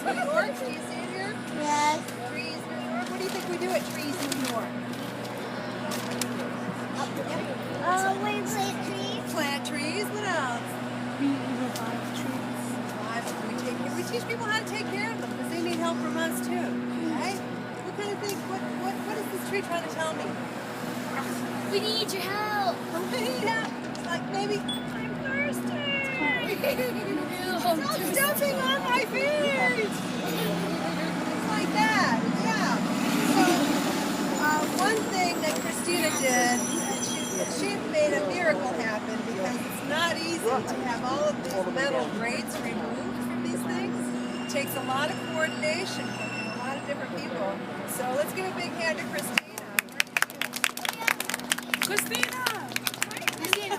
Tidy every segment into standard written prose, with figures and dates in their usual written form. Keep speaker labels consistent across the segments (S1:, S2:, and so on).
S1: New York. Do you see it here?
S2: Yes.
S1: Trees, New York. What do you think we do at Trees, New York?
S2: We plant trees.
S1: Plant trees. What else?
S2: We revive trees.
S1: We teach people how to take care of them because they need help from us too. Right? What kind of thing? What is this tree trying to tell me?
S2: We need your help.
S1: Yeah. It's like maybe I'm thirsty. Stop stepping on my feet. It's like that. Yeah. So one thing that Christina did, she made a miracle happen because it's not easy to have all of these metal grates removed from these things. It takes a lot of coordination from a lot of different people. So let's give a big hand to Christina.
S2: Christina,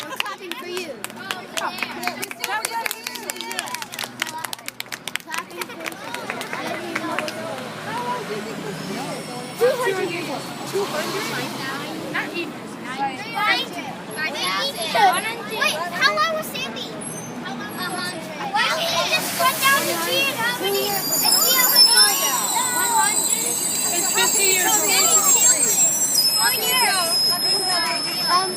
S2: we're clapping for you.
S1: Yeah, Christina, we got you.
S2: Clapping for you.
S1: How long do you think this is?
S2: 200 years.
S1: 200?
S2: Not even. Wait, how long was Sandy? 100. Why don't you just run down the tree and how many? And see how many? 100.
S1: It's 50 years old.
S2: Oh yeah.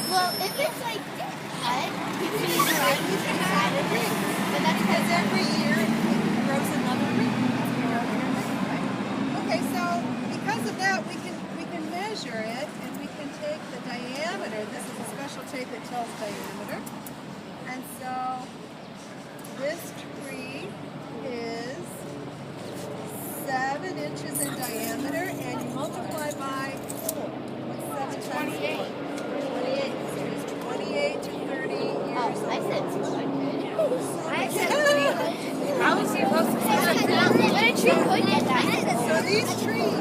S2: Well, if it's like dead, you can use it right inside of it. But that's
S1: Because every year it grows another root. Okay, so because of that, we can measure it and we can take the diameter. This is a special tape that tells diameter. And so this tree is 7 inches in diameter, and you multiply by 7 times 4? 28. So it's 28 to 30 years old.
S2: I said 200. I said 300.
S3: How is he supposed to say that?
S2: But a tree could get that.
S1: So these trees,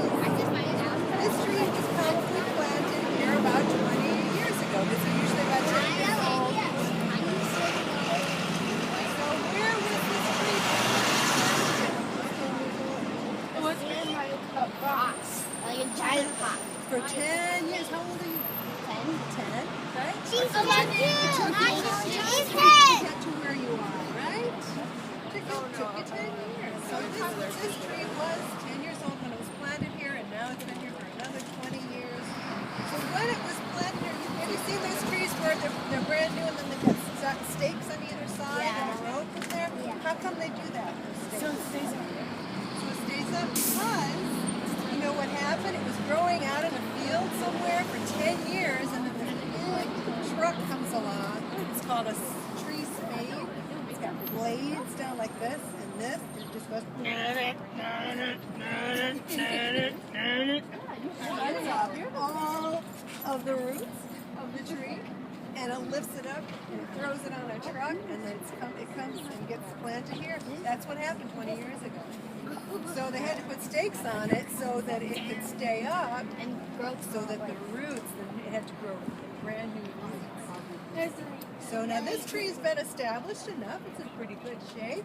S1: this tree was probably planted here about 20 years ago. This is usually about 10 years old. So where was this tree planted?
S2: It was in like a box, like a giant box.
S1: For 10 years. How old are you? 10, right?
S2: She's 11.
S1: She's 10. To get to where you are, right? Took you 10 years. So this tree was 10 years old when it was planted here, and now it's been here for another 20 years. So when it was planted here, have you seen those trees where they're brand new and then they've got stakes on either side and a rope in there?
S2: Yeah.
S1: How come they do that?
S3: So it stays up.
S1: So it stays up because, you know what happened? It was growing out in a field somewhere for 10 years, and then this big truck comes along. It's called a tree spade. It's got blades down like this, and this. It just goes. Cuts off all of the roots of the tree, and it lifts it up and it throws it on a truck, and then it comes and gets planted here. That's what happened 20 years ago. So they had to put stakes on it so that it could stay up
S2: And broke
S1: so that the roots, then it had to grow brand new roots. So now this tree's been established enough. It's in pretty good shape.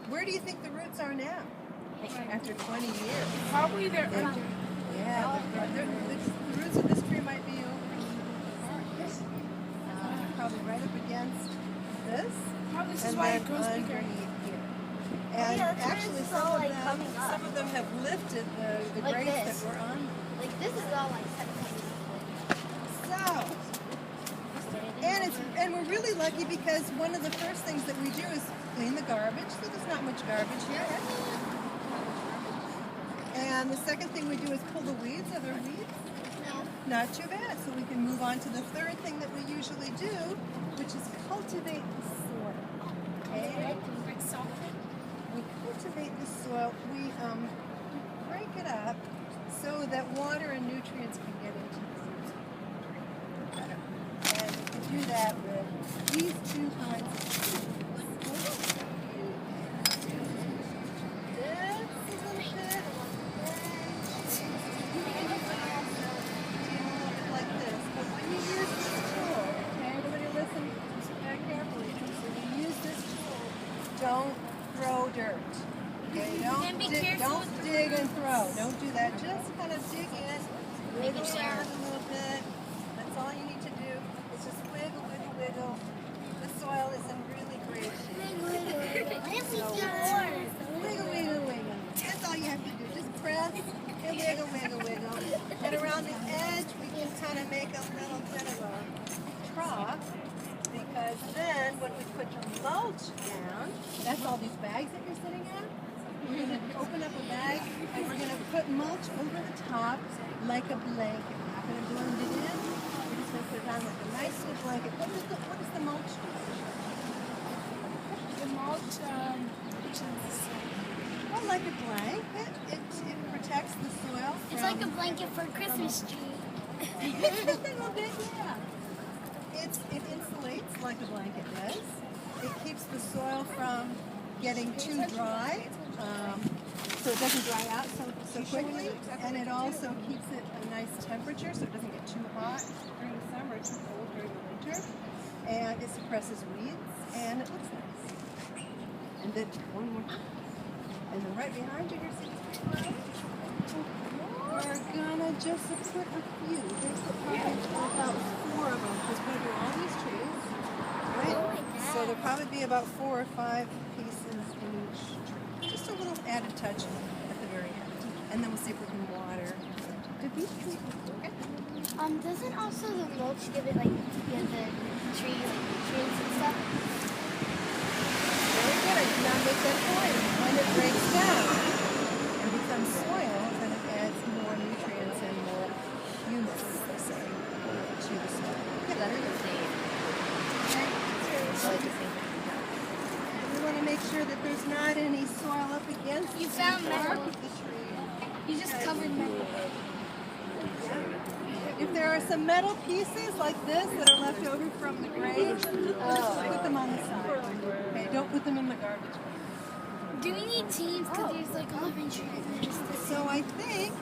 S1: Where do you think the roots are now? After 20 years.
S3: Probably they're under.
S1: Yeah, the roots of this tree might be over. Probably right up against this.
S3: Oh, this is
S1: And
S3: why
S1: then
S3: it grows bigger.
S1: underneath here. And
S2: Yeah, it's
S1: actually
S2: all, like, coming up.
S1: some of them have lifted the
S2: Like
S1: grates
S2: this.
S1: that were on.
S2: Like this is all like 7
S1: So, and we're really lucky because one of the first things that we do is clean the garbage. So there's not much garbage here. Right? And the second thing we do is pull the weeds. Are there weeds?
S2: No.
S1: Not too bad. So we can move on to the third thing that we usually do, which is cultivate the soil. Okay? We cultivate the soil. We break it up so that water and nutrients can get into the soil. And we can do that with these two kinds of trees. Don't throw dirt. Okay, don't dig and throw. Don't do that. Just kind of dig in, wiggle around a little bit. That's all you need to do. It's just wiggle, wiggle, wiggle. The soil is in really great shape. So, wiggle, wiggle, wiggle. And all these bags that you're sitting in. We're going to open up a bag and we're going to put mulch over the top like a blanket. We're not going to blend it in. We're just going to put it on like a nice little blanket. What does the mulch do?
S3: The mulch,
S1: Well, like a blanket, it protects the soil from...
S2: It's like a blanket for a Christmas tree.
S1: A little bit, yeah. It insulates like a blanket does. It keeps the soil from getting too dry, so it doesn't dry out so quickly. And it also keeps it a nice temperature, so it doesn't get too hot during the summer, too cold during the winter. And it suppresses weeds, and it looks nice. And then one more. And then right behind you, here's the tree. We're gonna just put a few. There's about 4 of them because we're gonna do all these trees, right? So there'll probably be about 4 or 5 pieces in each tree. Just a little added touch at the very end, and then we'll see if we can water. Did these trees okay?
S2: Doesn't also the mulch give it like the tree nutrients and stuff?
S1: Very good. I did not make that point. When it breaks down and becomes soil, then it adds more nutrients and more humus, they say, to the soil. We want to make sure that there's not any soil up against
S2: You found
S1: the
S2: metal.
S1: bark of the tree.
S2: You just covered metal.
S1: If there are some metal pieces like this that are left over from the grave, put them on the side. Okay, don't put them in the garbage.
S2: Do we need teams? Because there's like 11 trees.
S1: So I think,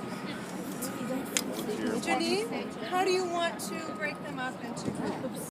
S1: Janine, how do you want to break them up into groups?